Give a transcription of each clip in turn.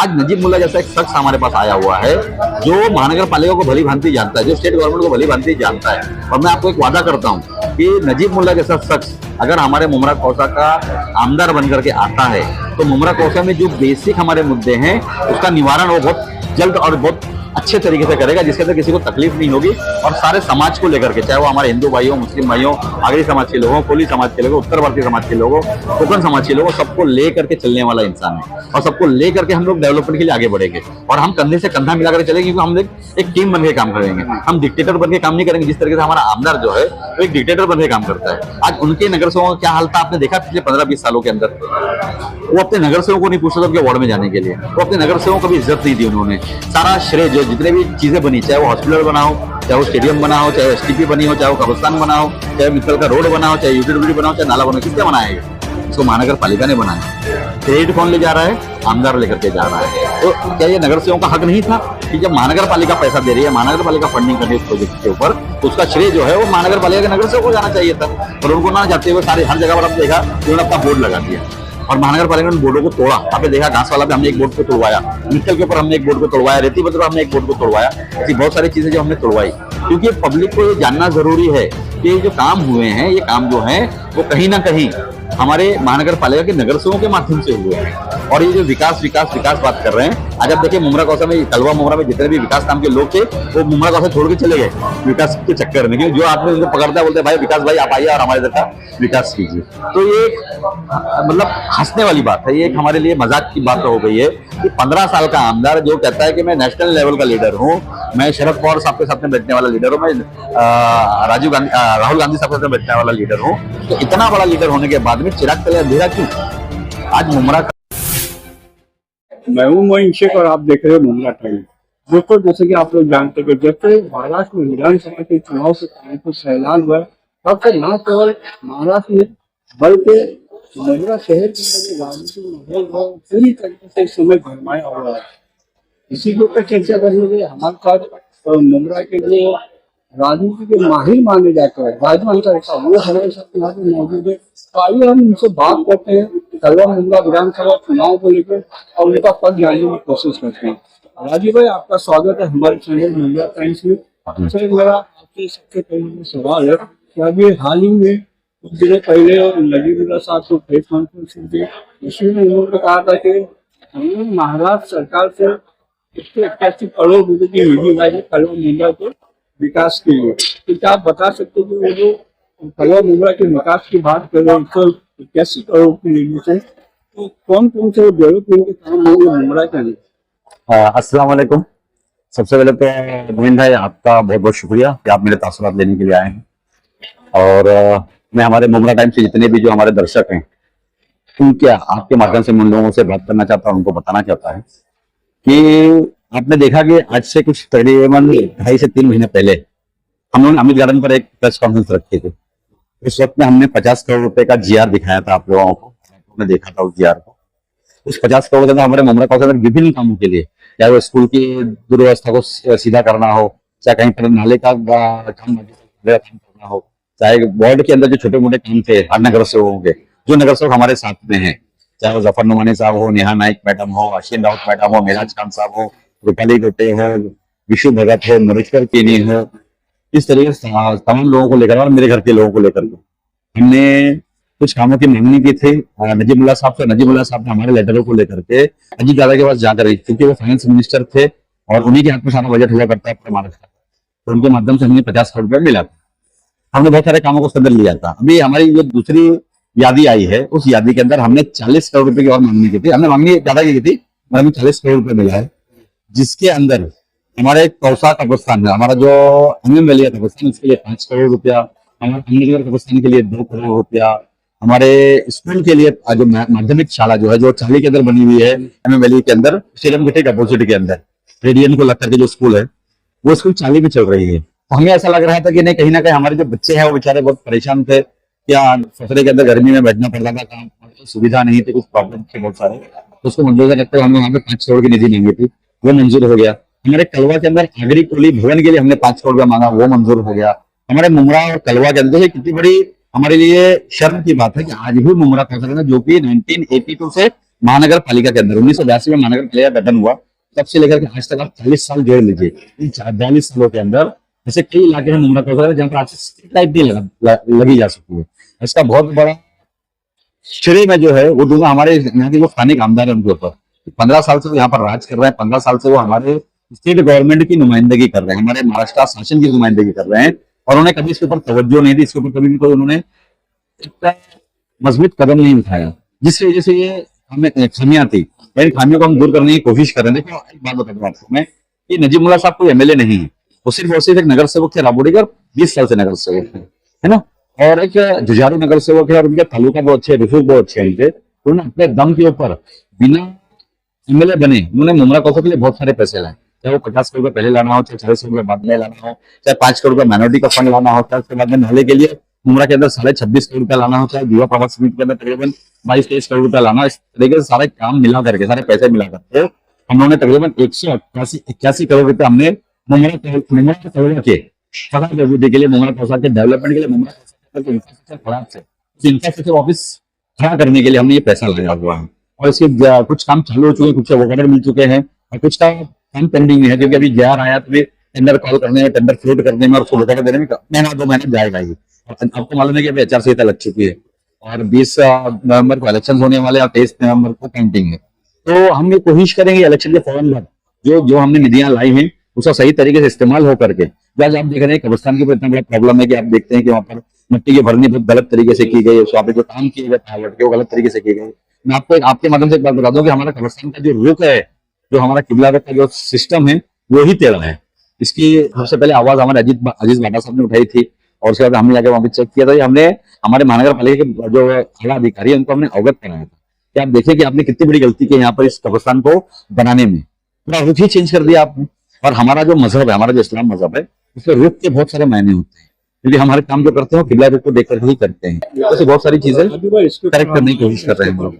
आज नजीब मुल्ला जैसा एक शख्स हमारे पास आया हुआ है जो महानगर पालिका को भली भांति जानता है, जो स्टेट गवर्नमेंट को भली भांति जानता है। और मैं आपको एक वादा करता हूँ कि नजीब मुल्ला जैसा शख्स अगर हमारे मुमरा कौसा का आमदार बनकर के आता है तो मुमरा कौसा में जो बेसिक हमारे मुद्दे हैं उसका निवारण वो बहुत जल्द और बहुत अच्छे तरीके से करेगा, जिसके अंदर किसी को तकलीफ नहीं होगी। और सारे समाज को लेकर के, चाहे वो हमारे हिंदू भाइयों, मुस्लिम भाइयों, आगरी समाज के लोगों, कोली समाज के लोगों, उत्तर भारतीय समाज के लोगों, कोकण समाज के लोगों, सबको लेकर के चलने वाला इंसान है। और सबको लेकर के हम लोग डेवलपमेंट के लिए आगे बढ़ेंगे और हम कंधे से कंधा मिलाकर चलेंगे, क्योंकि हम एक टीम बन के काम करेंगे। हम डिक्टेटर बन के काम नहीं करेंगे। जिस तरीके से हमारा आमदार जो है वो एक डिक्टेटर बन के काम करता है। आज उनके नगर सेवकों का क्या हाल था आपने देखा पिछले 15-20 सालों के अंदर। वो अपने नगर सेवकों को नहीं पूछता था उनके वार्ड में जाने के लिए, वो अपने नगर सेवकों को भी इज्जत नहीं दी उन्होंने। सारा श्रेय जो जितने भी चीजें बनी, चाहे वो हॉस्पिटल बना हो, चाहे वो स्टेडियम बना हो, चाहे एसटीपी बनी हो, चाहे वो कब्रिस्तान बना हो, चाहे मित्तल का रोड बना हो, चाहे यूटिलिटी बना हो, चाहे नाला बना हो, किसने बनाया है? इसको महानगर पालिका ने बनाया। क्रेडिट कौन ले जा रहा है? आमदार लेकर के जा रहा है। तो क्या ये नगर सेवकों का हक नहीं था कि जब महानगर पालिका पैसा दे रही है, महानगर पालिका फंडिंग कर रही है उस प्रोजेक्ट के ऊपर, तो उसका श्रेय जो है वो महानगर पालिका के नगर सेवकों को जाना चाहिए था। और उनको ना जाते हुए सारे हर जगह पर हमने देखा उन्होंने अपना बोर्ड लगा दिया और महानगर पालिका ने बोर्डों को तोड़ा। आपने देखा घासवाला पे हमने एक बोर्ड को तोड़वाया, मित्तल के ऊपर हमने एक बोर्ड को तोड़वाया, रेती बदर हमने एक बोर्ड को तोड़वाया। ऐसी बहुत सारी चीजें जो हमने तोड़वाई, क्योंकि पब्लिक को ये जानना जरूरी है कि जो काम हुए हैं, ये काम जो है वो कहीं ना कहीं हमारे महानगर पालिका के नगर सेवकों के माध्यम से हुए हैं। और ये जो विकास विकास विकास बात कर रहे हैं, आज आप देखिए मुमरा कौसा में, कलवा मुमरा में जितने भी विकास नाम के लोग थे वो मुमरा कौसा छोड़ के चले गए विकास के चक्कर में। क्योंकि जो आदमी उनको पकड़ता है बोलते हैं भाई विकास भाई आप आइए और हमारे इधर का विकास कीजिए। तो ये मतलब हंसने वाली बात है, ये एक हमारे लिए मजाक की बात हो गई है कि 15 साल का आमदार जो कहता है कि मैं नेशनल लेवल का लीडर हूँ, मैं शरद पवार साहब के साथ में बैठने वाला लीडर हूँ, मैं राहुल गांधी साहब के साथ बैठने वाला लीडर हूँ, तो इतना बड़ा लीडर होने के बाद में चिराग तले अंधेरा क्यों? आज मुमरा मैं हूँ मोइन शेख और आप देख रहे हो मुमरा टाइम। दोस्तों, जैसे कि आप लोग जानते हैं, जैसे महाराष्ट्र में विधानसभा के चुनाव से पहले कुछ ऐलान हुआ, तब से न केवल महाराष्ट्र में बल्कि मुमरा शहर के राजनीतिक माहौल पूरी तरीके से इस समय भरमाया हुआ है। इसी के ऊपर चर्चा करने के लिए हमारे साथ मुमरा के जो राजनीति के माहिर माने जाते हैं राजमान का वो हमारे साथ यहाँ पे मौजूद है। तो आइए हम उनसे बात करते हैं कलवा मुमरा विधानसभा चुनाव को लेकर और उनका पद जानने की कोशिश करते हैं। राजीव भाई, आपका स्वागत है हमारे चैनल मुमरा टाइम्स में। सर, मेरा आपसे सबसे पहले सवाल है कि अभी हाल ही में कुछ दिनों पहले नजीब मुल्ला साहब को प्रेस कॉन्फ्रेंस दी, इसमें उन्होंने कहा था कि हमने महाराष्ट्र सरकार से 181 करोड़ रुपए की निधि लाई है कलवा मुमरा के विकास के लिए। तो क्या आप बता सकते हैं कि वो जो कलवा मुमरा के विकास की बात कर रहे हैं 181 करोड़ की निधि से, तो कौन कौन से डेवलपमेंट के काम होंगे मुमरा के लिए? अस्सलाम वालेकुम। सबसे पहले तो मोइन भाई आपका बहुत बहुत शुक्रिया कि आप मेरे तासुरात लेने के लिए आए हैं। और मैं हमारे मुमरा टाइम से जितने भी जो हमारे दर्शक हैं उनके आपके माध्यम से उन लोगों से बात करना चाहता हूँ, उनको बताना चाहता है कि आपने देखा कि आज से कुछ तकरीबन 2.5 से 3 महीने पहले हम लोगों ने अमित गार्डन पर एक प्रेस कॉन्फ्रेंस रखी थी। उस वक्त में हमने 50 करोड़ रुपए का जीआर दिखाया था आप लोगों को, आपने देखा था उस जीआर को। उस 50 करोड़ के अंदर हमारे मुमरा कौशल में विभिन्न कामों के लिए, चाहे वो स्कूल की दुर्व्यवस्था को सीधा करना हो, चाहे कहीं पर नाले का काम करना हो, चाहे वार्ड के अंदर जो छोटे मोटे काम थे हर नगर सेवकों के, जो नगर सेवक हमारे साथ में हैं, चाहे वो जफर नुमानी साहब हो, नेहा नाइक मैडम हो, अश्विन राउत मैडम हो, मेराज खान साहब हो, रूपाली गोटे हो, विशु भगत हो, नरेश्वर केनी हो, इस तरीके से तमाम लोगों को लेकर और मेरे घर के लोगों को लेकर के हमने कुछ कामों की मांगनी की थी नजीब मुल्ला साहब से। नजीब मुल्ला साहब ने हमारे लेटरों को लेकर के अजीत दादा के पास जाकर, क्योंकि वो फाइनेंस मिनिस्टर थे और उन्हीं के हाथ में सारा बजट हुआ करता है महाराष्ट्र, तो उनके माध्यम से हमें 50 करोड़ रुपया मिला था। हमने बहुत सारे कामों को सदर लिया था। अभी हमारी जो दूसरी यादी आई है, उस यादी के अंदर हमने 40 करोड़ रुपए की और मांगनी की थी। हमने मांगनी ज्यादा की थी, हमें 40 करोड़ रुपए मिला है, जिसके अंदर हमारे कौसा कब्रिस्तान है, हमारा जो एमएम वैली कब्रिस्तान, उसके लिए 5 करोड़ रुपया, हमारे अम्बेडकर कब्रिस्तान के लिए 2 करोड़ रुपया, हमारे स्कूल के लिए जो माध्यमिक शाला जो है जो चाली के अंदर बनी हुई है एमएम वैली के अंदर, स्टेडियम गेट के अपोजिट के अंदर रेडियन को लग करके जो स्कूल है वो स्कूल चाली में चल रही है। तो हमें ऐसा लग रहा था कि नहीं, कहीं ना कहीं हमारे जो बच्चे हैं वो बेचारे बहुत परेशान थे, क्या फसले के अंदर गर्मी में बैठना पड़ रहा था, काम सुविधा नहीं थी, कुछ प्रॉब्लम थे बहुत सारे, तो उसको मंजूर करते हुए हमने वहाँ पे 5 करोड़ की निधि मांगी थी, वो मंजूर हो गया। हमारे कलवा के अंदर आगरी कोली भवन के लिए हमने 5 करोड़ रुपया मांगा, वो मंजूर हो गया। हमारे मुमरा और कलवा के अंदर कितनी बड़ी हमारे लिए शर्म की बात है कि आज भी मुमरा कौशल जो कि 1982 से महानगर पालिका के अंदर 1982 में महानगर पालिका का गठन हुआ, तब से लेकर के आज तक आप 40 साल जोड़ लीजिए। इन 42 सालों के अंदर ऐसे कई इलाके हैं मुमरा कौशल जहाँ पर आज स्ट्रीट लाइट नहीं लगी जा सकती है। इसका बहुत बड़ा श्रेय में जो है वो दूंगा हमारे यहाँ के जो स्थानीय कामदार है उनके ऊपर। 15 साल से वो यहाँ पर राज कर रहे हैं, 15 साल से वो हमारे स्टेट गवर्नमेंट की नुमाइंदगी कर रहे हैं, हमारे महाराष्ट्र शासन की नुमाइंदगी कर रहे हैं, और उन्होंने कभी इसके ऊपर तवज्जो नहीं दी, इसके ऊपर कभी भी कोई उन्होंने एक मजबूत कदम नहीं उठाया, जिसकी वजह से ये हमें खामियां थी। इन खामियों को हम दूर करने की कोशिश कर रहे हैं। देखो एक बात बताता हूँ आपको मैं, कि नजीमुल्लाह साहब कोई एमएलए नहीं है, वो सिर्फ एक नगर सेवक थे राबोड़ी का, 20 साल से नगर सेवक है ना, और एक जुझारू नगर सेवक है, और उनके तालुका बहुत अच्छे, रिफूट बहुत अच्छे हैं इनके। तो उन्होंने अपने दम के ऊपर बिना एमएलए बने उन्होंने मुमरा कौशल के लिए बहुत सारे पैसे लाए, चाहे वो 50 करोड़ रुपए पहले लाना हो, चाहे 40 करोड़ रुपए बाद में लाना हो, चाहे 5 करोड़ रुपए माइनॉरिटी का फंड लाना हो, चाहे उसके बाद में नाले के लिए मुमरा के अंदर 26.5 करोड़ रुपया लाना हो, चाहे युवा प्रवास समिति के अंदर तकरीबन 22-23 करोड़ रुपया लाना, इस तरीके से सारे काम मिला करके, सारे पैसे मिला करके हम लोगों ने तकरीबन 181 करोड़ रुपए हमने मुमरा के अभिवृद्धि के लिए, मुमरा कौशल के डेवलपमेंट के लिए, मुमरा कौशल के इंफ्रास्ट्रक्चर खराब से इंफ्रास्ट्रक्चर ऑफिस खड़ा करने के लिए हमने ये पैसा लगाया हुआ है। और इसके कुछ काम चालू हो चुके हैं, कुछ ऑर्डर मिल चुके हैं, और कुछ का काम पेंडिंग में है, क्योंकि अभी JR आया तो टेंडर कॉल करने में, टेंडर फ्लोट करने में और उसको बता देने में महीना 2 महीने जाएगा ही। आपको मालूम है कि अभी आचार संहिता लग चुकी है और 20 नवंबर को इलेक्शन होने वाले और 23 नवंबर को काउंटिंग है। तो हम ये कोशिश करेंगे इलेक्शन के फौरन बाद जो हमने निधियां लाई हैं उसका सही तरीके से इस्तेमाल हो करके, आज आप देख रहे हैं कब्रिस्तान के ऊपर इतना बड़ा प्रॉब्लम है कि आप देखते हैं कि वहाँ पर मिट्टी की भरनी बहुत गलत तरीके से की गई है, वहाँ पे जो काम किए गए फ्लाईओवर के वो गलत तरीके से किए गए। मैं आपको आपके माध्यम से एक बात बता दूं कि हमारा कब्रिस्तान का जो रुख है, जो हमारा किबला का जो सिस्टम है वो ही टेढ़ा है। इसकी सबसे पहले आवाज हमारे अजीज बाटा साहब ने उठाई थी, और उसके बाद हमने जाके वहां पे चेक किया था। हमने हमारे महानगर पालिका के जो आला अधिकारी है उनको हमने अवगत कराया था कि आप देखिए कि आपने कितनी बड़ी गलती की यहाँ पर इस कब्रिस्तान को बनाने में, पूरा रुख ही चेंज कर दिया आपने। और हमारा जो मजहब है, हमारा जो इस्लाम मजहब है, उसमें रुख के बहुत सारे मायने होते हैं, क्योंकि हमारे काम जो करते हैं वो किबला रुख को देख कर ही करते हैं। तो बहुत सारी चीजें करेक्ट करने की कोशिश कर रहे हैं हम लोग।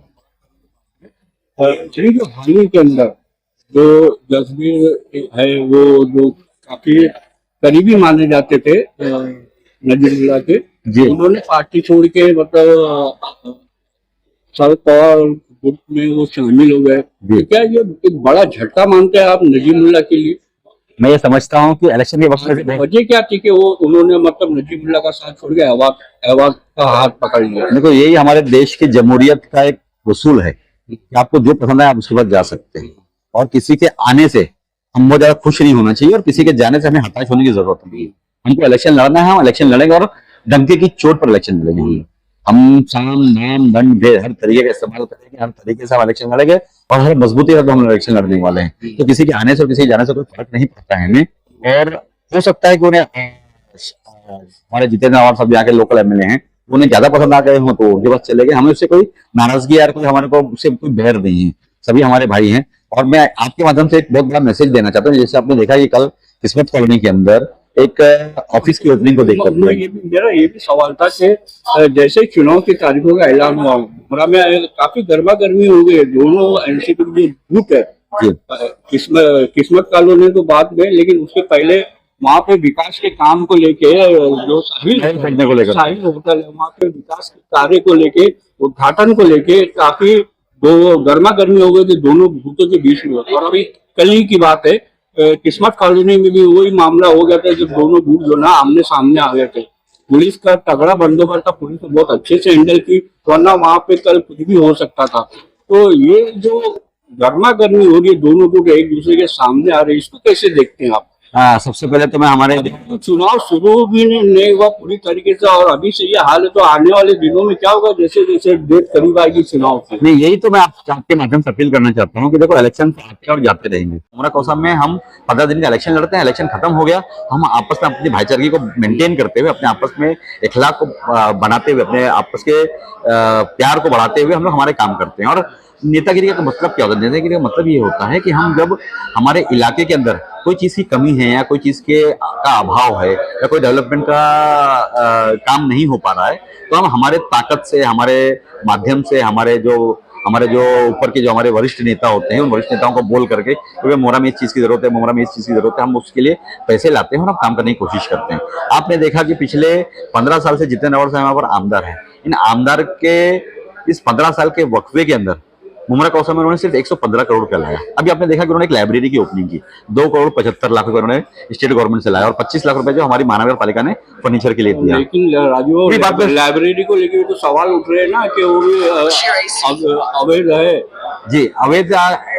जो हाल ही के अंदर जो जसबीर है वो जो काफी करीबी माने जाते थे नजीमुल्लाह के, उन्होंने पार्टी छोड़ के मतलब शरद पवार गुट में वो शामिल हो गए। तो क्या ये एक बड़ा झटका मानते हैं आप नजीमुल्लाह के लिए? मैं ये समझता हूँ कि इलेक्शन के वक्त में वजह क्या थी कि वो उन्होंने मतलब नजीमुल्लाह का साथ छोड़ के अहवाज का हाथ पकड़ लिया? देखो यही हमारे देश की जमहूरियत का एक उसूल है कि आपको जो पसंद है आप उसके बाद जा सकते हैं, और किसी के आने से हम बहुत ज्यादा खुश नहीं होना चाहिए, और किसी के जाने से हमें हताश होने की जरूरत नहीं है। हमको इलेक्शन लड़ना है, हम इलेक्शन लड़ेंगे, और डंके की चोट पर इलेक्शन लड़ेंगे। हम साम नाम दंड भेद हर तरीके का इस्तेमाल करेंगे, हर तरीके से हम इलेक्शन लड़ेंगे, और हर मजबूती से हम इलेक्शन लड़ने वाले हैं। तो किसी के आने से और किसी के जाने से कोई फर्क नहीं पड़ता है हमें। और हो सकता है कि उन्हें हमारे जितेंद्र आवाज साहब यहाँ के लोकल एमएलए हैं, उन्हें ज्यादा पसंद आ गए हो तो उनके पास चले गए। हमें उससे कोई नाराजगी यार कोई हमारे को उससे कोई बैर नहीं है, सभी हमारे भाई हैं। और मैं आपके माध्यम से एक बहुत बड़ा मैसेज देना चाहता हूँ। जैसे आपने देखा कि कल किस्मत कॉलोनी के अंदर एक ऑफिस की ओपनिंग को देखकर मेरा ये भी सवाल था कि जैसे चुनाव की तारीखों का ऐलान हुआ, मुमरा में काफी गर्मा गर्मी हो गई। दोनों एनसीपी जो गुट है, किस्मत कॉलोनी तो बाद में, लेकिन उसके पहले वहाँ पे विकास के काम को लेके जो साहिल होटल है वहाँ पे विकास के कार्य को लेके, उद्घाटन को लेके काफी दो गर्मा गर्मी हो गई थी दोनों गुटों के बीच में। और अभी कल ही की बात है, किस्मत कॉलोनी में भी वही मामला हो गया था जब दोनों गुट जो ना आमने सामने आ गए थे। पुलिस का तगड़ा बंदोबस्त था, पुलिस ने बहुत अच्छे से हैंडल की, वरना वहां पे कल कुछ भी हो सकता था। तो ये जो गर्मा गर्मी हो रही है, दोनों गुट एक दूसरे के सामने आ रहे हैं, इसको कैसे देखते हैं आप? हाँ, सबसे पहले तो मैं हमारे तो चुनाव शुरू भी नहीं हुआ पूरी तरीके से, और अभी से ये हाल है, तो आने वाले दिनों में क्या होगा जैसे जैसे डेट करीब आएगी चुनाव की? नहीं, यही तो मैं आपके माध्यम से अपील करना चाहता हूँ कि देखो इलेक्शन आते और जाते रहेंगे। मुमरा कौशल में हम 15 दिन का इलेक्शन लड़ते हैं, इलेक्शन खत्म हो गया, हम आपस में अपनी भाईचारगी को मेंटेन करते हुए, अपने आपस में इखलाक को बनाते हुए, अपने आपस के प्यार को बढ़ाते हुए हम लोग हमारे काम करते हैं। और नेतागिरी का मतलब क्या होता है? नेतागिरी का मतलब ये होता है कि हम जब हमारे इलाके के अंदर कोई चीज की कमी है, या कोई चीज का अभाव है, या कोई डेवलपमेंट का काम नहीं हो पा रहा है, तो हम हमारे ताकत से, हमारे माध्यम से, हमारे जो ऊपर के जो हमारे वरिष्ठ नेता होते हैं, उन वरिष्ठ नेताओं को बोल करके क्योंकि मोमरा में इस चीज की जरूरत है, मोमरा में इस चीज की जरूरत है, हम उसके लिए पैसे लाते हैं और हम काम करने की कोशिश करते हैं। आपने देखा कि पिछले 15 साल से जितेंद्र आवाज साहब यहाँ पर आमदार है, इन आमदार के इस 15 साल के वक्फे के अंदर मुमरा कौसा में उन्होंने सिर्फ 115 करोड़ रुपया लाया। अभी आपने देखा कि उन्होंने एक लाइब्रेरी की ओपनिंग की, 2 करोड़ 75 लाख रुपए उन्होंने स्टेट गवर्नमेंट से लाया और 25 लाख रुपए जो हमारी महानगर पालिका ने फर्नीचर के लिए दिया। लेकिन राजू ये बात लाइब्रेरी को लेकर तो सवाल उठ रहे हैं ना कि वो भी अवैध है। जी, अवैध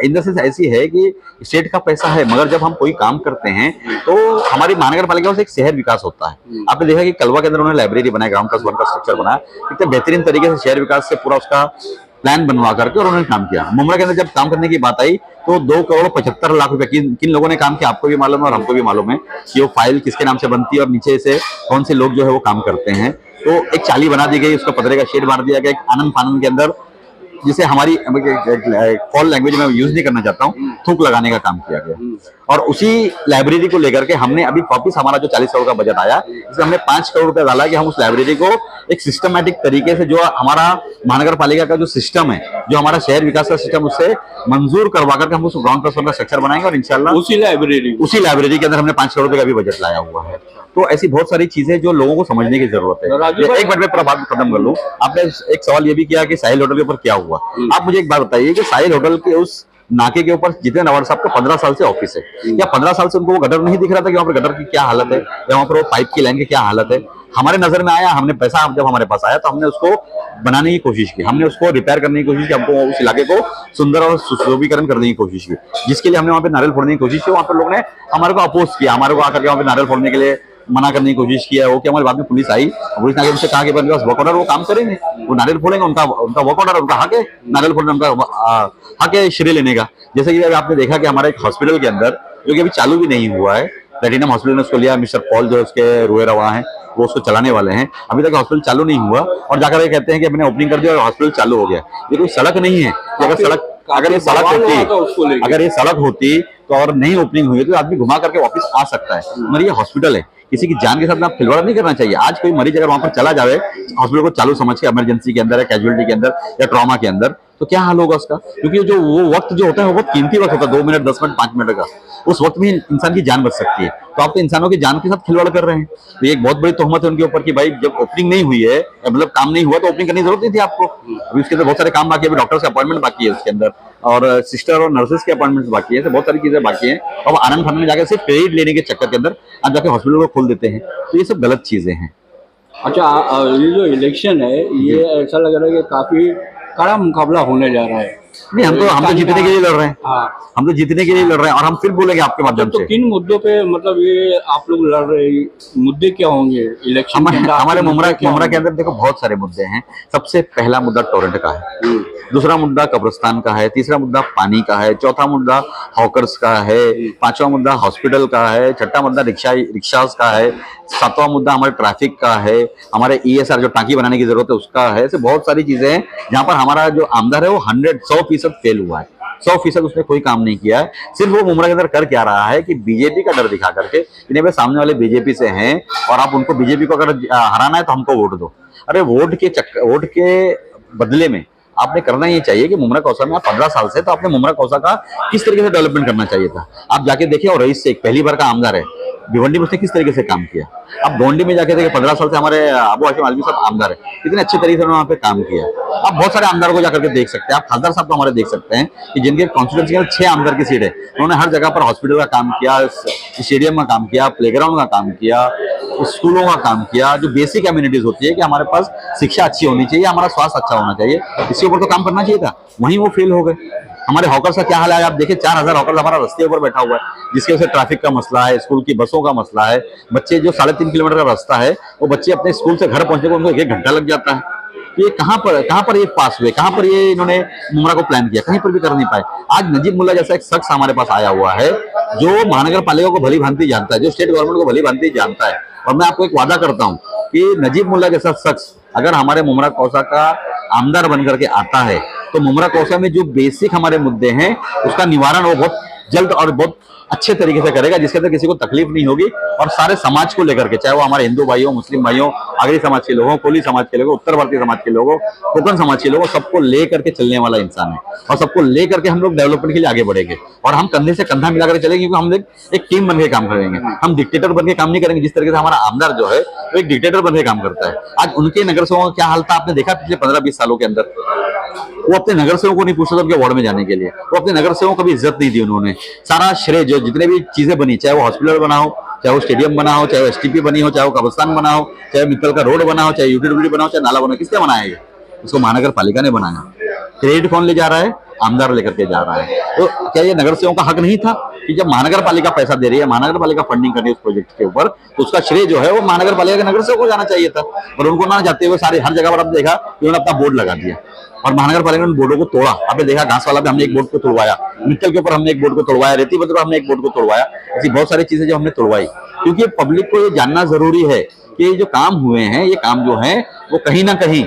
इन द सेंस ऐसी है कि स्टेट का पैसा है, मगर जब हम कोई काम करते हैं तो हमारी महानगर पालिका से एक शहर विकास होता है। आपने देखा कि कलवा के अंदर उन्होंने लाइब्रेरी बनाया, ग्राउंड प्लस 1 का स्ट्रक्चर बनाया, इतने बेहतरीन तरीके से शहर विकास से पूरा उसका प्लान बनवा करके और उन्होंने काम किया। मुमरा के अंदर जब काम करने की बात आई तो 2 करोड़ 75 लाख रुपए किन लोगों ने काम किया आपको भी मालूम है और हमको भी मालूम है कि वो फाइल किसके नाम से बनती है और नीचे से कौन से लोग जो है वो काम करते हैं। तो एक चाली बना दी गई, उसका पतरे का शेड मार दिया गया, एक आनंद फानंद के अंदर जिसे हमारी फॉल लैंग्वेज में यूज नहीं करना चाहता हूँ, थूक लगाने का काम किया गया। और उसी लाइब्रेरी को लेकर के हमने अभी वापिस हमारा जो 40 करोड़ का बजट आया, इसमें हमने 5 करोड़ रुपया डाला कि हम उस लाइब्रेरी को एक सिस्टमैटिक तरीके से जो हमारा महानगर पालिका का जो सिस्टम है, जो हमारा शहर विकास का सिस्टम, उससे मंजूर करवा करके हम उस ग्राउंड प्लस 1 का स्ट्रक्चर बनाएंगे और इंशाल्लाह उसी लाइब्रेरी के अंदर हमने 5 करोड़ रुपए का भी बजट लाया हुआ है। तो ऐसी बहुत सारी चीजें जो लोगों को समझने की जरूरत है। एक मिनट में पूरा बात खत्म कर लूं। आपने एक सवाल ये भी किया कि साहिल होटल के ऊपर क्या हुआ। आप मुझे एक बात बताइए कि साहिल होटल के उस नाके के ऊपर जितेंद्र अवार्ड साहब का 15 साल से ऑफिस है, या 15 साल से उनको वो गटर नहीं दिख रहा था कि वहाँ पर गटर की क्या हालत है या वहाँ पर वो पाइप की लाइन की क्या हालत है। हमारे नजर में आया, हमने पैसा जब हमारे पास आया तो हमने उसको बनाने की कोशिश की, हमने उसको रिपेयर करने की कोशिश की, हमको उस इलाके को सुंदर और सुशोभीकरण करने की कोशिश की, जिसके लिए हमने वहाँ पे नारियल फोड़ने की कोशिश की। वहाँ पर लोगों ने हमारे को अपोज किया, हमारे को आकर के वहाँ पे नारियल फोड़ने के लिए मना करने की कोशिश किया। वो कि हमारे बाद में पुलिस आई, पुलिस ने आगे उनसे कहा कि वर्क ऑर्डर वो काम करेंगे, वो नारियल फोड़ेंगे, उनका वर्क ऑर्डर, उनका हक है नारियल फोड़ने, उनका हक है श्रेय लेने का। जैसे कि अभी आपने देखा कि हमारे एक हॉस्पिटल के अंदर, जो कि अभी चालू भी नहीं हुआ है, प्लेटिनम हॉस्पिटल ने उसको लिया, मिस्टर पॉल जो उसके रोए रवा हैं वो उसको चलाने वाले हैं। अभी तक हॉस्पिटल चालू नहीं हुआ और जाकर ये कहते हैं कि मैंने ओपनिंग कर दिया और हॉस्पिटल चालू हो गया। ये कोई सड़क नहीं है। अगर ये सड़क होती तो और नई ओपनिंग हुई तो आदमी घुमा करके वापस आ सकता है, मगर ये हॉस्पिटल है, किसी की जान के साथ आप खिलवाड़ नहीं करना चाहिए। आज कोई मरीज अगर वहां पर चला जाए हॉस्पिटल को चालू समझ के, इमरजेंसी के अंदर या कैजुअलिटी के अंदर या ट्रॉमा के अंदर, तो क्या हाल होगा उसका। क्योंकि जो वो वक्त जो होता है वो बहुत कीमती वक्त होता है, 2 मिनट 10 मिनट 5 मिनट का, उस वक्त में इंसान की जान बच सकती है। तो आप तो इंसानों की जान के साथ खिलवाड़ कर रहे हैं। तो ये एक बहुत बड़ी तोहमत है उनके ऊपर कि भाई जब ओपनिंग नहीं हुई है, मतलब काम नहीं हुआ, तो ओपनिंग करने की जरूरत नहीं थी आपको। अभी उसके अंदर बहुत सारे काम बाकी है, डॉक्टर्स के अपॉइंटमेंट बाकी है उसके अंदर, और सिस्टर और नर्सेस के अपॉइंटमेंट बाकी है, तो बहुत सारी चीजें बाकी हैं। और आनंद फानंद में जाकर सिर्फ क्रेडिट लेने के चक्कर के अंदर आप जाकर हॉस्पिटल को खोल देते हैं, तो ये सब गलत चीजें हैं। अच्छा, ये जो इलेक्शन है ये ऐसा लग रहा है कि काफी कड़ा मुकाबला होने जा रहा है। नहीं, हम तो जीतने के लिए लड़ रहे हैं। हाँ, हम तो जीतने के लिए लड़ रहे हैं और हम फिर बोलेंगे आपके माध्यम से। तो किन मुद्दों पे मतलब ये आप लोग लड़ रहे हैं, मुद्दे क्या होंगे इलेक्शन के अंदर? हमारे मुमरा के अंदर देखो बहुत सारे मुद्दे हैं। सबसे पहला मुद्दा टोरेंट का है, दूसरा मुद्दा कब्रिस्तान का है, तीसरा मुद्दा पानी का है, चौथा मुद्दा हॉकर्स का है, पांचवा मुद्दा हॉस्पिटल का है, छठा मुद्दा रिक्शास का है, सातवां मुद्दा हमारे ट्रैफिक का है, हमारे ESR जो टांकी बनाने की जरूरत है उसका है। ऐसे बहुत सारी चीजें हैं जहां पर हमारा जो आमदार है वो 100% फेल हुआ है, 100% उसने कोई काम नहीं किया है। सिर्फ वो मुमरा के अंदर कर क्या रहा है कि बीजेपी का डर दिखा करके इन्हें भाई सामने वाले बीजेपी से हैं और आप उनको बीजेपी को अगर हराना है तो हमको वोट दो। अरे वोट के बदले में आपने करना ये चाहिए कि मुमरा कौसा में आप 15 साल से, तो आपने मुमरा कौसा का किस तरीके से डेवलपमेंट करना चाहिए था। आप जाके देखिए, और रईस से एक पहली बार का आमदार है भिवंडी में, उसने किस तरीके से काम किया। अब गोंडी में जाके देखिए 15 साल से हमारे अबू हाशिम आलवी साहब आमदार है, कितने अच्छे तरीके से उन्होंने वहाँ पे काम किया। आप बहुत सारे आमदारों को जाकर के देख सकते हैं। आप खासदार साहब को हमारे देख सकते हैं कि जिनके कॉन्स्टिट्यूंसी के अंदर 6 आमदार की सीट है, उन्होंने हर जगह पर हॉस्पिटल का काम किया, स्टेडियम का काम किया, प्लेग्राउंड का काम किया, स्कूलों का काम किया। जो बेसिक एम्यूनिटीज होती है कि हमारे पास शिक्षा अच्छी होनी चाहिए, हमारा स्वास्थ्य अच्छा होना चाहिए, इसके ऊपर तो काम करना चाहिए था। वहीं वो फेल हो गए। हमारे हॉकर्स का क्या हाल है आप देखिए, 4000 हॉकर्स हमारा रास्ते ऊपर बैठा हुआ है, जिसकी वजह से ट्रैफिक का मसला है, स्कूल की बसों का मसला है। बच्चे जो 3.5 किलोमीटर का रास्ता है, वो बच्चे अपने स्कूल से घर पहुंचने को उनको 1 घंटा लग जाता है। ये कहाँ पर ये पास हुए, कहाँ पर ये इन्होंने मुमरा को प्लान किया, कहीं पर भी कर नहीं पाए। आज नजीब मुल्ला जैसा एक शख्स हमारे पास आया हुआ है जो महानगर पालिका को भली भांति जानता है, जो स्टेट गवर्नमेंट को भली भांति जानता है। और मैं आपको एक वादा करता हूँ कि नजीब मुल्ला जैसा शख्स अगर हमारे मुमरा कौसा का आमदार बन करके आता है तो मुमरा कौसा में जो बेसिक हमारे मुद्दे हैं उसका निवारण वो बहुत जल्द और बहुत अच्छे तरीके से करेगा, जिसके अंदर किसी को तकलीफ नहीं होगी। और सारे समाज को लेकर के, चाहे वो हमारे हिंदू भाइयों, मुस्लिम भाइयों, आगरी समाज के लोगों, कोली समाज के लोगों, उत्तर भारतीय समाज के लोगों, कोकण समाज के लोगों, सबको लेकर के चलने वाला इंसान है। और सबको लेकर के हम लोग डेवलपमेंट के लिए आगे बढ़ेंगे और हम कंधे से कंधा मिलाकर चलेंगे, क्योंकि हम एक टीम बन के काम करेंगे। हम डिक्टेटर बन के काम नहीं करेंगे। जिस तरीके से हमारा आमदार जो है वो एक डिक्टेटर बन के काम करता है। आज उनके नगर सेवकों का क्या हाल था आपने देखा पिछले 15-20 सालों के अंदर। वो अपने नगर सेवक को नहीं पूछता था उनके वार्ड में जाने के लिए, वो अपने नगर सेवक को कभी इज्जत नहीं दी उन्होंने। सारा श्रेय जो जितने भी चीजें बनी, चाहे वो हॉस्पिटल बना हो, चाहे वो स्टेडियम बना हो, चाहे वो एसटीपी बनी हो, चाहे वो कब्रिस्तान बना हो, चाहे मित्तल का रोड बना हो, चाहे यूटीडब्ल्यू बना हो, चाहे नाला बना हो, किसने बनाया ये? उसको महानगर पालिका ने बनाया। क्रेडिट कौन ले जा रहा है? आमदार लेकर के जा रहा है। तो क्या ये नगर सेवकों का हक नहीं था कि जब महानगर पालिका पैसा दे रही है, महानगर पालिका फंडिंग कर रही है उस प्रोजेक्ट के ऊपर, तो उसका श्रेय जो है वो महानगर पालिका के नगर सेवक को जाना चाहिए था, और उनको ना जाते हुए सारी हर जगह पर आपने देखा कि उन्होंने अपना बोर्ड लगा दिया, और महानगर पालिका ने बोर्डों को तोड़ा। आपने देखा घास वाला पे हमने एक बोर्ड को तोड़वाया, मित्तल के ऊपर हमने एक बोर्ड को तोड़वाया, रेती बद्र हमने एक बोर्ड को तोड़वाया। ऐसी बहुत सारी चीजें जो हमने तोड़वाई, क्योंकि पब्लिक को ये जानना जरूरी है कि जो काम हुए हैं, ये काम जो है वो कहीं ना कहीं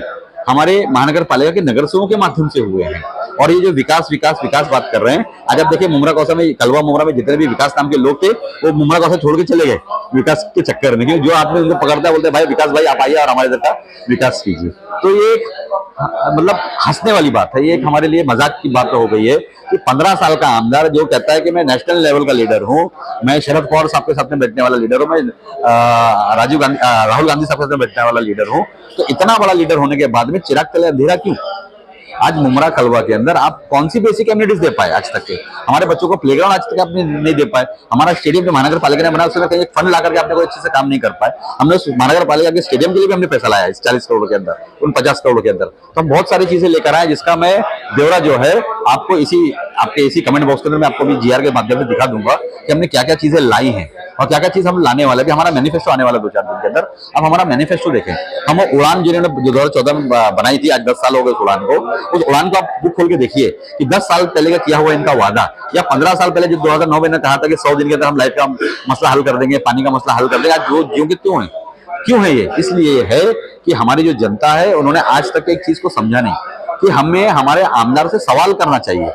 हमारे महानगर पालिका के नगर सेवकों के माध्यम से हुए हैं। और ये जो विकास विकास विकास बात कर रहे हैं, आज आप देखिए मुमरा कौसा में, कलवा मुमरा में जितने भी विकास नाम के लोग थे, वो मुमरा कौसा छोड़ के चले गए विकास के चक्कर में, क्योंकि जो आदमी उनको पकड़ता है बोलते हैं भाई विकास भाई आप आइए और हमारे इधर का विकास कीजिए। तो ये एक मतलब हंसने वाली बात है, ये एक हमारे लिए मजाक की बात हो गई है कि 15 साल का आमदार जो कहता है कि मैं नेशनल लेवल का लीडर हूँ, मैं शरद पवार साहब के साथ में बैठने वाला लीडर हूँ, मैं राहुल गांधी साहब के साथ में बैठने वाला लीडर हूँ, तो इतना बड़ा लीडर होने के बाद में चिराग तले अंधेरा क्यों? आज मुमरा कलवा के अंदर आप कौन सी बेसिक एमिनिटीज दे पाए आज तक के? हमारे बच्चों को प्लेग्राउंड आज तक आपने नहीं दे पाए। हमारा स्टेडियम जो महानगर पालिका ने बनाया उसमें कहीं एक फंड ला करके आपने कोई अच्छे से काम नहीं कर पाए। हमने महानगर पालिका के स्टेडियम के लिए भी हमने पैसा लाया इस 40 करोड़ के अंदर, उन 50 करोड़ के अंदर। तो हम बहुत सारी चीजें लेकर आए, जिसका मैं ब्यौरा जो है आपको आपके इसी कमेंट बॉक्स के अंदर मैं आपको भी जीआर के माध्यम से दिखा दूंगा कि हमने क्या क्या चीजें लाई हैं और क्या क्या चीज हम लाने वाले भी। हमारा मैनिफेस्टो आने वाला 2-4 दिन के अंदर। अब हमारा मैनिफेस्टो देखें, हम उड़ान जिन्होंने 2014 में बनाई थी, आज 10 साल हो गए उस उड़ान को। उस उड़ान को आप बुक खोल के देखिए कि 10 साल पहले का किया हुआ इनका वादा, या 15 साल पहले जो 2009 में कहा था कि 100 दिन के अंदर हम लाइट का मसला हल कर देंगे, पानी का मसला हल कर देंगे। आज जो के क्यों है ये? इसलिए है कि हमारी जो जनता है उन्होंने आज तक एक चीज को समझा नहीं कि हमें हमारे आमदार से सवाल करना चाहिए।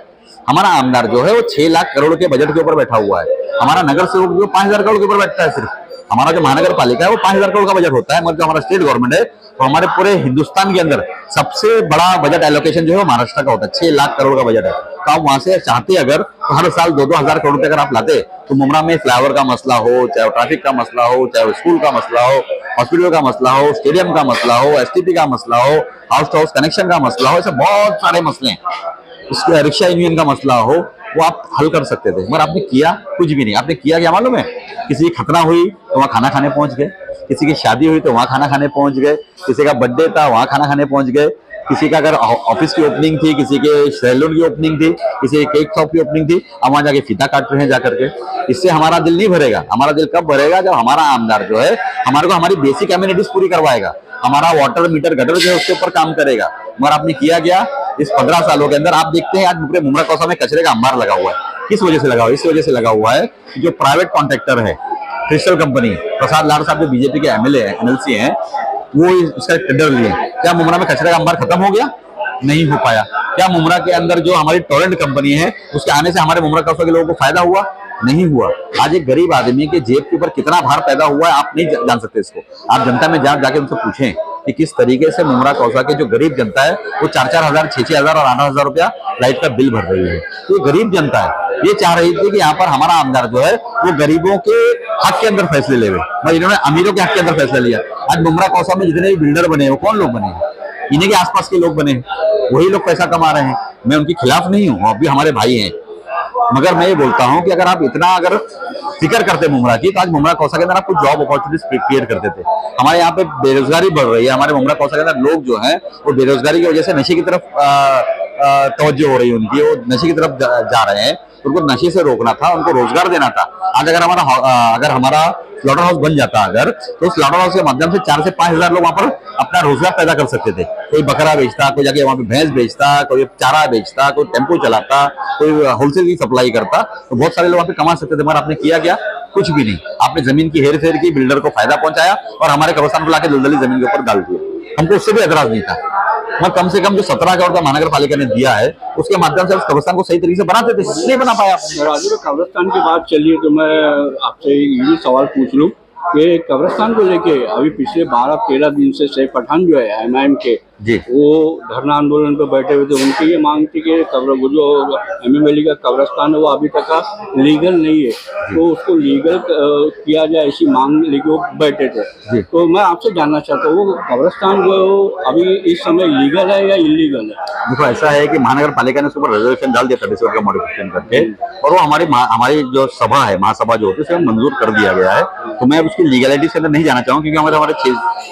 हमारा आमदार जो है वो 6 लाख करोड़ के बजट के ऊपर बैठा हुआ है, हमारा नगर सेवक जो 5000 करोड़ के ऊपर बैठता है। सिर्फ हमारा जो महानगर पालिका है वो 5000 करोड़ का बजट होता है, मगर जो हमारा स्टेट गवर्नमेंट है तो हमारे पूरे हिंदुस्तान के अंदर सबसे बड़ा बजट एलोकेशन जो है महाराष्ट्र का होता है, 6 लाख करोड़ का बजट है। तो आप वहां से चाहते अगर तो हर साल 2-2 हजार करोड़ रुपए अगर आप लाते तो मुमरा में फ्लाईओवर का मसला हो, चाहे ट्रैफिक का मसला हो, चाहे स्कूल का मसला हो, हॉस्पिटल का मसला हो, स्टेडियम का मसला हो, एसटीपी का मसला हो, हाउस टू हाउस कनेक्शन का मसला हो, ऐसे बहुत सारे मसले हैं, रिक्शा यूनियन का मसला हो, वो आप हल कर सकते थे, मगर आपने किया कुछ भी नहीं। आपने किया क्या मालूम है? किसी की खतना हुई तो वहां खाना खाने पहुंच गए, किसी की शादी हुई तो वहां खाना खाने पहुंच गए, किसी का बर्थडे था वहां खाना खाने पहुंच गए, किसी का अगर ऑफिस की ओपनिंग थी, किसी के सैलून की ओपनिंग थी, किसी के केक शॉप की ओपनिंग थी, हम वहां जाके फीता काट रहे हैं जाकर के। इससे हमारा दिल नहीं भरेगा। हमारा दिल कब भरेगा? जब हमारा आमदार जो है हमारे को हमारी बेसिक एमिनिटीज पूरी करवाएगा, हमारा वाटर मीटर गटर जो है उसके ऊपर काम करेगा। मगर आपने किया क्या इस 15 सालों के अंदर? आप देखते हैं आज पूरे मुमरा कौसा में कचरे का अंबार लगा हुआ है। किस वजह से लगा हुआ है? इस वजह से लगा हुआ है जो प्राइवेट कॉन्ट्रैक्टर है, क्रिस्टल कंपनी, प्रसाद लाड साहब जो बीजेपी के एमएलसी हैं, वो इसका टेंडर लिए। क्या मुमरा में कचरे का अंबार खत्म हो गया? नहीं हो पाया। क्या मुमरा के अंदर जो हमारी टोरेंट कंपनी है उसके आने से हमारे मुमरा कस्बा के लोगों को फायदा हुआ? नहीं हुआ। आज एक गरीब आदमी के जेब के ऊपर कितना भार पैदा हुआ है आप नहीं जान सकते इसको। आप जनता में जाके उनसे पूछें कि किस तरीके से मुमरा कौसा के जो गरीब जनता है वो 4-4 हजार, 6-6 हजार और 8-8 रुपया लाइट का बिल भर रही है। तो ये गरीब जनता है, ये चाह रही थी कि यहाँ पर हमारा आमदार जो है वो गरीबों के हक के अंदर फैसले ले, मगर इन्होंने अमीरों के हक के अंदर फैसला लिया। आज मुमरा कौसा में जितने भी बिल्डर बने वो कौन लोग बने हैं? इन्हीं के आसपास के लोग बने, वही लोग पैसा कमा रहे हैं। मैं उनके खिलाफ नहीं हूँ, वो भी हमारे भाई हैं, मगर मैं ये बोलता हूं कि अगर आप इतना अगर फिक्र करते मुमरा की, तो आज मुमरा कौसा के अंदर आप कुछ जॉब अपॉर्चुनिटीज क्रिएट करते थे। हमारे यहाँ पे बेरोजगारी बढ़ रही है, हमारे मुमरा कौसा के अंदर लोग जो हैं वो बेरोजगारी की वजह से नशे की तरफ तवज्जो हो रही है उनकी, वो नशे की तरफ जा रहे हैं। उनको नशे से रोकना था, उनको रोजगार देना था। आज अगर हमारा स्लॉटर हाउस बन जाता अगर, तो स्लॉटर हाउस के माध्यम से 4 से 5 हजार लोग वहां पर अपना रोजगार पैदा कर सकते थे। कोई बकरा बेचता, कोई जाके वहां पे भैंस बेचता, कोई चारा बेचता, कोई टेम्पो चलाता, कोई होलसेल की सप्लाई करता, तो बहुत सारे लोग वहां पे कमा सकते थे। मगर आपने किया क्या? कुछ भी नहीं। आपने जमीन की हेर फेर की, बिल्डर को फायदा पहुंचाया और हमारे कब्रिस्तान को लाके दलदली जमीन के ऊपर डाल दिया। हमको उससे भी एतराज नहीं था, मगर कम से कम जो 17 करोड़ का महानगर पालिका ने दिया है उसके माध्यम से उस कब्रिस्तान को सही तरीके से बनाते थे, नहीं बना पाया। राजू, कब्रिस्तान की बात चलिए तो मैं आपसे ये सवाल पूछ लूं कि कब्रिस्तान को लेके अभी पिछले 12-13 दिन से सैफ पठान जो है एमआईएम के, जी वो धरना आंदोलन पे बैठे हुए थे। उनकी ये मांग थी कि वो जो एमएम वैली का कब्रिस्तान है वो अभी तक का लीगल नहीं है, तो उसको लीगल किया जाए, ऐसी मांग लेके वो बैठे थे। जी। तो मैं आपसे जानना चाहता हूँ वो कब्रिस्तान जो अभी इस समय लीगल है या इलीगल है? देखो ऐसा है कि महानगर पालिका ने उसके ऊपर रेजोल्यूशन डाल दिया 30 का मॉडिफिकेशन करके, और वो हमारी जो सभा है, महासभा जो होती है उसमें मंजूर कर दिया गया है। तो मैं उसकी लीगलिटी से अंदर नहीं जाना चाहूंगा, क्योंकि हमारे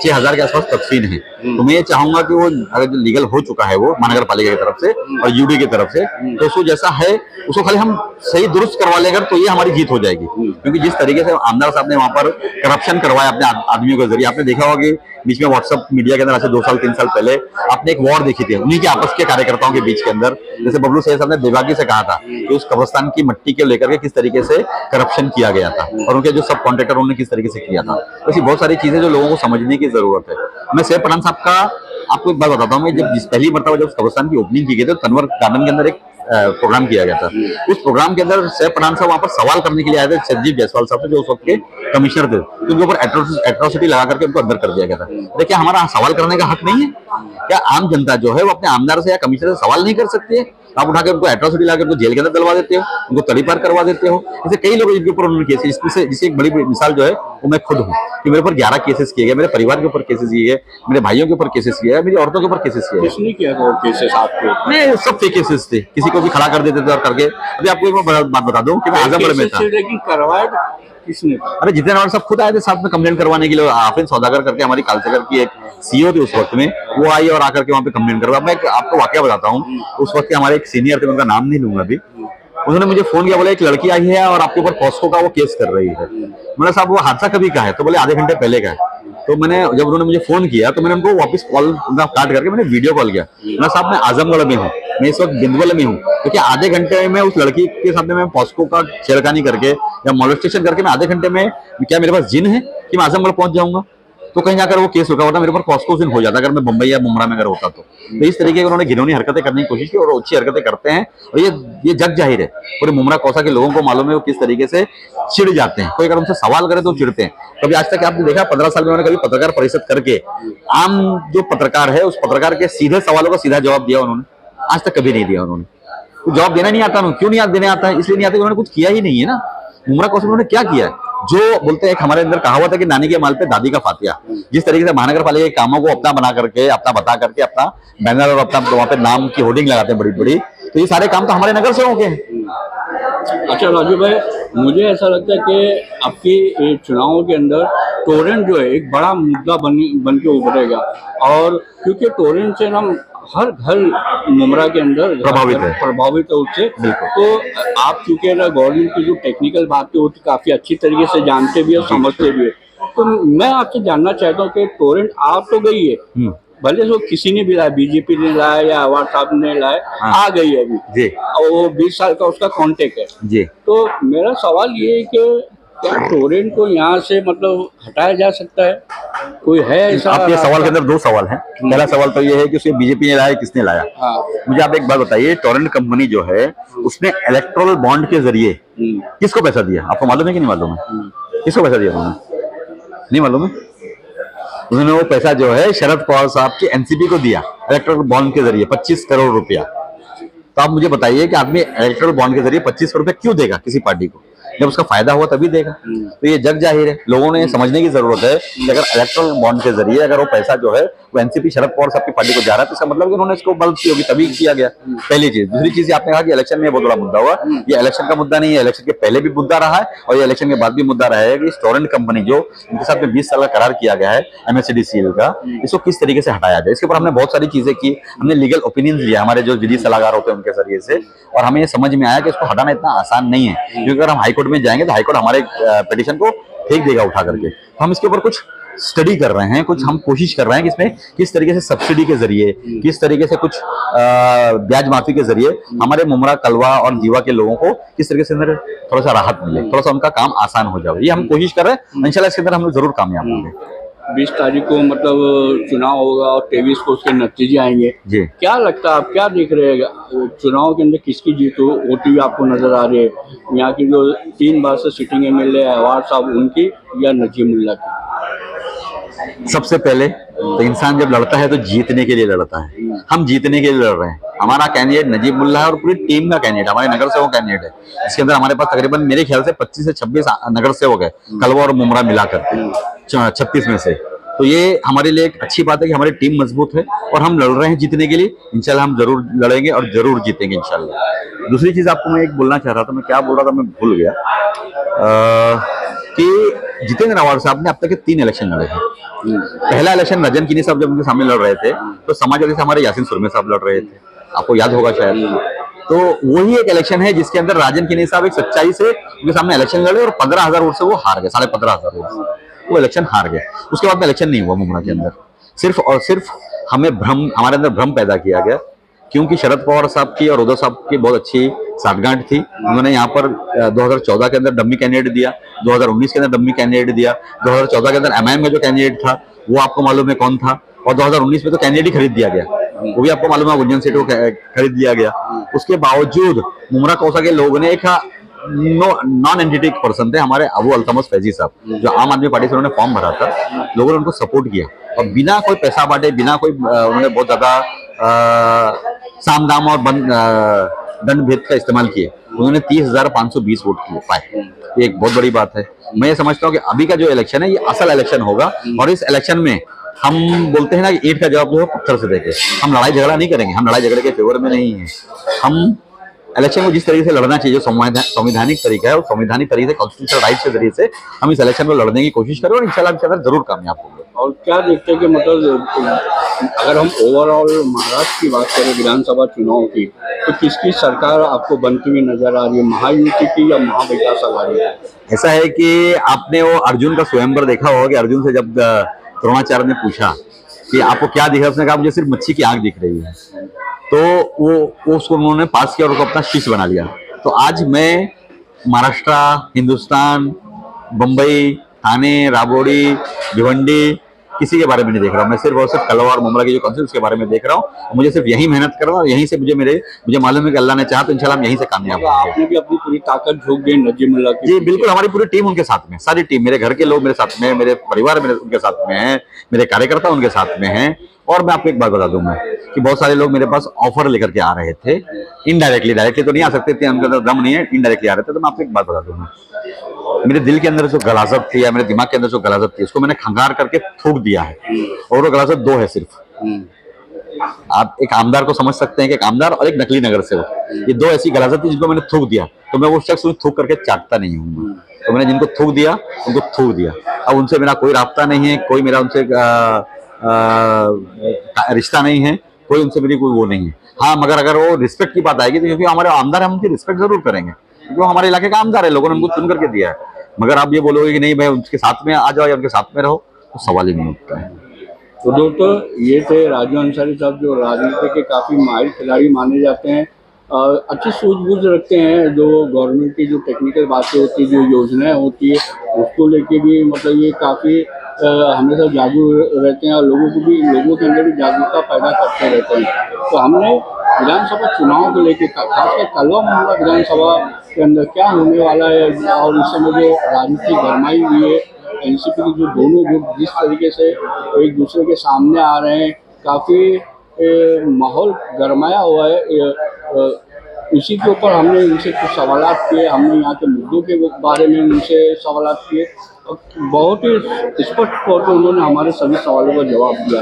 6,000 के आसपास तफसील है। तो मैं ये चाहूंगा कि वो अगर जो लीगल हो चुका है वो महानगर पालिका की तरफ से और यूडी की तरफ से, तो उसको जैसा है उसको खाली हम सही दुरुस्त करवा लेंगे तो ये हमारी जीत हो जाएगी। क्योंकि जिस तरीके से आमदार साहब ने वहां पर करप्शन करवाया अपने आदमियों के जरिए, आपने देखा होगा कि बीच में व्हाट्सएप मीडिया के अंदर ऐसे 2 साल 3 साल पहले आपने एक वॉर देखी थी उन्हीं के आपस के कार्यकर्ताओं के बीच के अंदर। जैसे बबलू सैयद साहब ने बेबाकी से कहा था कि उस कब्रिस्तान की मिट्टी को लेकर के किस तरीके से करप्शन किया गया था और उनके जो सब कॉन्ट्रैक्टर उन्होंने किस तरीके से किया था। ऐसी बहुत सारी चीजें जो लोगों को समझने की जरूरत है। मैं सैयद पठान साहब का आपको एक बात बताता हूँ, मैं जब पहली मरतबा जब कब्रिस्तान की ओपनिंग की गई थी तो तनवर गार्डन के अंदर एक प्रोग्राम किया गया था। उस प्रोग्राम के अंदर सैयद पठान साहब वहां पर सवाल करने के लिए आए थे संजीव जायसवाल साहब से, जो उस वक्त के कमिश्नर थे। तो उनके ऊपर एट्रोसिटी लगा करके उनको अंदर कर दिया गया था। देखिए हमारा सवाल करने का हक नहीं है क्या? आम जनता जो है वो अपने आमदार से या कमिश्नर से सवाल नहीं कर सकती है? आप उठा के उनको एट्रोसिटी लगा के उनको जेल के अंदर डलवा देते हो, उनको तड़ी पार करवा देते हो। ऐसे कई लोग जिनके ऊपर उन्होंने केसेस, जिससे एक बड़ी मिसाल जो है वो मैं खुद हूँ कि मेरे ऊपर 11 केसेस किए गए, मेरे परिवार के ऊपर केसेस किए गए, मेरे भाइयों के ऊपर केसेस किए गए, मेरी औरतों के ऊपर केसेस किए गए। किसने किया था वो केसेस आपको? नहीं, सब फेक केसेस थे, किसी को भी खड़ा कर देते थे और करके। अभी आपको एक बात बता दूं कि मैं आजमगढ़ में था। लेकिन करवाया किसने? अरे जितेंद्र आवाड साहब खुद आए थे साथ में कंप्लेंट करवाने के लिए। आफरीन सौदागर करके हमारी कालचगर की एक सीईओ थी उस वक्त में, वो आई और आकर के वहां पे कंप्लेंट करवा। मैं आपको वाकया बताता हूँ, उस वक्त के हमारे एक सीनियर थे, उनका नाम नहीं लूंगा अभी। उन्होंने मुझे फोन किया, बोले एक लड़की आई है और आपके ऊपर पॉस्को का वो केस कर रही है। मैंने साहब वो हादसा कभी का है? तो बोले आधे घंटे पहले का है। तो मैंने जब उन्होंने मुझे फोन किया तो मैंने उनको वापस कॉल काट करके मैंने वीडियो कॉल किया। मैंने साहब मैं आजमगढ़ में हूँ, मैं इस वक्त बिंदवल में हूँ, क्योंकि आधे घंटे में उस लड़की के सामने मैं पॉस्को का छेड़खानी करके या मोलेस्टेशन करके मैं आधे घंटे में, क्या मेरे पास जिन है कि मैं आजमगढ़ पहुंच जाऊंगा? तो कहीं जाकर वो केस रुका होता, मेरे ऊपर पॉस्को दिन हो जाता अगर मैं मुंबई या मुमरा में अगर होता। तो इस तरीके की उन्होंने घिनौनी हरकतें करने की कोशिश की और अच्छी हरकतें करते हैं। और ये जग जाहिर है, पूरे मुमरा कौसा के लोगों को मालूम है वो किस तरीके से चिढ़ जाते हैं। कोई अगर उनसे सवाल करे तो चिढ़ते हैं। कभी आज तक आपने देखा 15 साल में उन्होंने कभी पत्रकार परिषद करके आम जो पत्रकार है उस पत्रकार के सीधे सवालों का सीधा जवाब दिया? उन्होंने आज तक कभी नहीं दिया। उन्होंने जवाब देना नहीं आता उन्होंने। क्यों नहीं देने आता है? इसलिए नहीं आता, उन्होंने कुछ किया ही नहीं है ना। मुमरा कौशल उन्होंने क्या किया है? जो बोलते हैं हमारे अंदर कहावत है कि नानी के माल पे दादी का फातिया। जिस तरीके से महानगर पालिका के कामों को अपना बना करके, अपना बता करके, अपना बैनर और अपना वहां पे नाम की होर्डिंग लगाते हैं बड़ी बड़ी, तो ये सारे काम तो हमारे नगर से होंगे। अच्छा राजू भाई, मुझे ऐसा लगता है कि आपकी चुनावों के अंदर टोरेंट जो है एक बड़ा मुद्दा बन के उभरेगा, और क्योंकि टोरेंट से ना हर घर मुमरा के अंदर प्रभावित है उससे। तो आप चूंकि गवर्नमेंट की जो टेक्निकल बातें होती काफी अच्छी तरीके से जानते भी है, समझते भी है, तो मैं आपसे जानना चाहता हूँ कि टोरेंट आ तो गई है, भले तो किसी ने भी लाया, बीजेपी ने लाया या अवार्ड साहब ने लाया, आ गई है अभी और वो 20 साल का उसका कॉन्टेक्ट है जी। तो मेरा सवाल ये है कि क्या टोरेंट को यहाँ से मतलब हटाया जा सकता है? कोई है ऐसा? आपके सवाल के अंदर 2 सवाल हैं। पहला सवाल तो ये है कि उसे बीजेपी ने लाया, किसने लाया? मुझे आप एक बात बताइए, टोरेंट कंपनी जो है उसने इलेक्टोरल बॉन्ड के जरिए किसको पैसा दिया? आपको मालूम है कि नहीं मालूम है? किसको पैसा दिया उन्होंने? नहीं मालूम है? उन्होंने वो पैसा जो है शरद पवार साहब की एनसीपी को दिया इलेक्टोरल बॉन्ड के जरिए, 25 करोड़ रुपया। तो आप मुझे बताइए कि आदमी इलेक्टोरल बॉन्ड के जरिए 25 करोड़ रुपया क्यों देगा किसी पार्टी को? जब उसका फायदा हुआ तभी देगा। तो ये जग जाहिर है, लोगों ने समझने की जरूरत है कि अगर इलेक्टोरल बॉन्ड के जरिए अगर वो पैसा जो है वो एनसीपी शरद पवार साहब की पार्टी को जा रहा है, तो इसका मतलब कि उन्होंने इसको मदद की होगी तभी किया गया। पहली चीज। दूसरी चीज आपने कहा कि इलेक्शन में बहुत बड़ा मुद्दा हुआ। ये इलेक्शन का मुद्दा नहीं है, इलेक्शन के पहले भी मुद्दा रहा है और ये इलेक्शन के बाद भी मुद्दा रहेगा कि टोरेंट कंपनी जो इनके साथ में 20 साल का करार किया गया है MSCDCL का, इसको किस तरीके से हटाया जाए। इसके ऊपर हमने बहुत सारी चीजें की, हमने लीगल ओपिनियन लिया हमारे जो विधि सलाहकार होते हैं उनके जरिए से, और हमें ये समझ में आया कि इसको हटाना इतना आसान नहीं है, क्योंकि अगर हम हाईकोर्ट में जाएंगे तो हाईकोर्ट हमारे पिटीशन को फेंक देगा उठा करके। तो हम इसके ऊपर कुछ स्टडी कर रहे हैं, कुछ हम कोशिश कर रहे हैं कि इसमें किस तरीके से सब्सिडी के जरिए, किस तरीके से कुछ ब्याज माफी के जरिए हमारे मुमरा, कलवा और जीवा के लोगों को किस तरीके से अंदर थोड़ा सा राहत मिले, थोड़ा सा उनका काम आसान हो जाए। ये हम कोशिश कर रहे हैं, इंशाल्लाह इसके अंदर हम लोग जरूर कामयाब होंगे। 20 तारीख को मतलब चुनाव होगा और 23 को उसके नतीजे आएंगे जी। क्या लगता है, आप क्या देख रहे हैं चुनाव के अंदर किसकी जीत होती हुई आपको नजर आ रही है? यहाँ की जो 3 बार से सिटिंग MLA अवार्ड साहब उनकी या नजीमुल्लाह की? सबसे पहले तो इंसान जब लड़ता है तो जीतने के लिए लड़ता है। हम जीतने के लिए लड़ रहे हैं। हमारा कैंडिडेट नजीब मुल्ला है और पूरी टीम का कैंडिडेट, हमारे नगर सेवक कैंडिडेट है। इसके अंदर हमारे पास तकरीबन मेरे ख्याल से 25 से 26 नगर सेवक है, कलवा और मुमरा मिला करके 36 में से। तो ये हमारे लिए एक अच्छी बात है कि हमारी टीम मजबूत है और हम लड़ रहे हैं जीतने के लिए। इंशाल्लाह हम जरूर लड़ेंगे और जरूर जीतेंगे इंशाल्लाह। दूसरी चीज आपको मैं एक बोलना चाह रहा था, मैं क्या बोल रहा था मैं भूल गया, कि जितेंद्र आवाड़ साहब ने अब तक के 3 इलेक्शन लड़े हैं। पहला इलेक्शन रजन किनी साहब जब उनके सामने लड़ रहे थे तो समाजवादी से हमारे यासीन सुरमे साहब लड़ रहे थे, आपको याद होगा शायद। तो वही एक इलेक्शन है जिसके अंदर राजन किनी साहब एक सच्चाई से उनके सामने इलेक्शन लड़े और 15,000 वोट से वो हार गए, 15,500 वोट से वो इलेक्शन हार गए। उसके बाद में इलेक्शन नहीं हुआ मुमरा के अंदर। सिर्फ और सिर्फ हमारे अंदर भ्रम पैदा किया गया, क्योंकि शरद पवार साहब की और उद्धव साहब की बहुत अच्छी साठगांठ थी। उन्होंने यहाँ पर 2014 के अंदर डम्मी कैंडिडेट दिया, 2019 के अंदर डम्मी कैंडिडेट दिया, 2014 के अंदर एमआईएम का जो कैंडिडेट था वो आपको मालूम है कौन था, और 2019 में तो कैंडिडेट ही खरीद दिया गया, वो भी आपको मालूम है गुंजन सेठ को खरीद दिया गया। उसके बावजूद मुमरा कौसा के लोगों ने एक नॉन एंटिटी पर्सन थे हमारे अबू अल्तमस फैजी साहब, जो आम आदमी पार्टी से उन्होंने फॉर्म भरा था, लोगों ने उनको सपोर्ट किया और बिना कोई पैसा बांटे, बिना कोई उन्होंने बहुत ज्यादा साम दाम और दंड भेद का इस्तेमाल किए, उन्होंने 30,520 वोट किए पाए। ये एक बहुत बड़ी बात है। मैं ये समझता हूँ कि अभी का जो इलेक्शन है ये असल इलेक्शन होगा और इस इलेक्शन में हम बोलते हैं ना कि ईंट का जवाब जो है पत्थर से देंगे। हम लड़ाई झगड़ा नहीं करेंगे, हम लड़ाई झगड़े के फेवर में नहीं है। हम इलेक्शन को जिस तरीके से लड़ना चाहिए, जो संवैधानिक तरीका है, और संवैधानिक तरीके से कॉन्स्टिट्यूशनल राइट के जरिए से हम इस इलेक्शन को लड़ने की कोशिश करें और इंशाल्लाह जरूर कामयाब होंगे। और क्या देखते हैं कि मतलब अगर हम ओवरऑल महाराष्ट्र की बात करें विधानसभा चुनाव की, तो किसकी सरकार आपको बनती हुई नजर आ रही है, महायुति की या महाविकास अघाड़ी? ऐसा है कि आपने वो अर्जुन का स्वयंवर देखा होगा कि अर्जुन से जब द्रोणाचार्य ने पूछा कि आपको क्या दिख रहा है, उसने कहा मुझे सिर्फ मच्छी की आंख दिख रही है। तो वो उसको उन्होंने पास किया और उसको अपना शिष्य बना लिया। तो आज मैं महाराष्ट्र, हिंदुस्तान, बम्बई, ठाणे, राबोड़ी, भिवंडी किसी के बारे में नहीं देख रहा हूँ। मैं सिर्फ और सिर्फ कलवा और मुमरा की जो कॉन्सेप्ट उसके बारे में देख रहा हूँ। मुझे सिर्फ यही मेहनत करना और यहीं से मुझे मालूम है कि अल्लाह ने चाहा तो इंशाल्लाह हम यहीं से कामयाब होंगे। आपने भी अपनी पूरी ताकत झोंक दी नजीब मुल्ला की? जी बिल्कुल, हमारी पूरी टीम उनके साथ में, सारी टीम, मेरे घर के लोग मेरे साथ में हैं, मेरे परिवार मेरे उनके साथ में है, मेरे कार्यकर्ता उनके साथ में हैं। और मैं आपको एक बात बता दूं मैं कि बहुत सारे लोग मेरे पास ऑफर लेकर के आ रहे थे, इनडायरेक्टली, डायरेक्टली तो नहीं आ सकते थे, उनके अंदर दम नहीं है, इनडायरेक्टली आ रहे थे। तो मैं आपको एक बात बता दूंगा, मेरे दिल के अंदर जो गलाजत थी या मेरे दिमाग के अंदर जो गलाजत थी उसको मैंने खंगार करके थूक दिया है। और वो गलाजत 2 है सिर्फ। आप एक आमदार को समझ सकते हैं कि एक आमदार और एक नकली नगर सेवक, ये 2 ऐसी गलाजत थी जिनको मैंने थूक दिया। तो मैं वो शख्स थूक करके चाटता नहीं हूँ। तो मैंने जिनको थूक दिया उनको थूक दिया। अब उनसे मेरा कोई राब्ता नहीं है, कोई मेरा उनसे रिश्ता नहीं है, कोई उनसे मेरी कोई वो नहीं है। हाँ, मगर अगर वो रिस्पेक्ट की बात आएगी तो क्योंकि हमारे आमदार है, हम उनकी रिस्पेक्ट जरूर करेंगे, क्योंकि हमारे इलाके का आमदार है, लोगों ने उनको चुन करके दिया है। मगर आप ये बोलोगे कि नहीं भाई उनके साथ में आ जाओ या उनके साथ में रहो, तो सवाल ही नहीं उठता है। तो दोस्तों, ये थे राजू अंसारी साहब, जो राजनीति के काफ़ी माहिर खिलाड़ी माने जाते हैं, अच्छी सूझबूझ रखते हैं। जो गवर्नमेंट की जो टेक्निकल बातें होती है, जो योजनाएं होती है, उसको लेके भी मतलब ये काफ़ी हमेशा जागरूक रहते हैं और लोगों के अंदर भी जागरूकता पैदा करते रहते हैं। तो हमने विधानसभा चुनाव को लेकर खासकर कलवा मुमरा विधानसभा के अंदर क्या होने वाला है और इस समय जो राजनीति गरमाई हुई है, एनसीपी के जो दोनों गुट जिस तरीके से एक दूसरे के सामने आ रहे हैं, काफ़ी माहौल गरमाया हुआ है। उसी के ऊपर हमने उनसे कुछ सवाल किए, हमने यहाँ के मुद्दों के बारे में उनसे सवाल किए। बहुत ही स्पष्ट तौर पर उन्होंने हमारे सभी सवालों का जवाब दिया।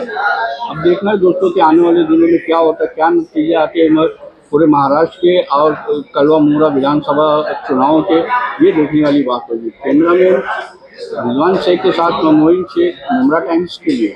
अब देखना है दोस्तों कि आने वाले दिनों में क्या होता है, क्या नतीजे आते हैं पूरे महाराष्ट्र के और कलवा मुमरा विधानसभा चुनाव के, ये देखने वाली बात होगी। कैमरामैन रिजवान शेख के साथ मैं मोइन शेख, मुमरा टाइम्स के लिए।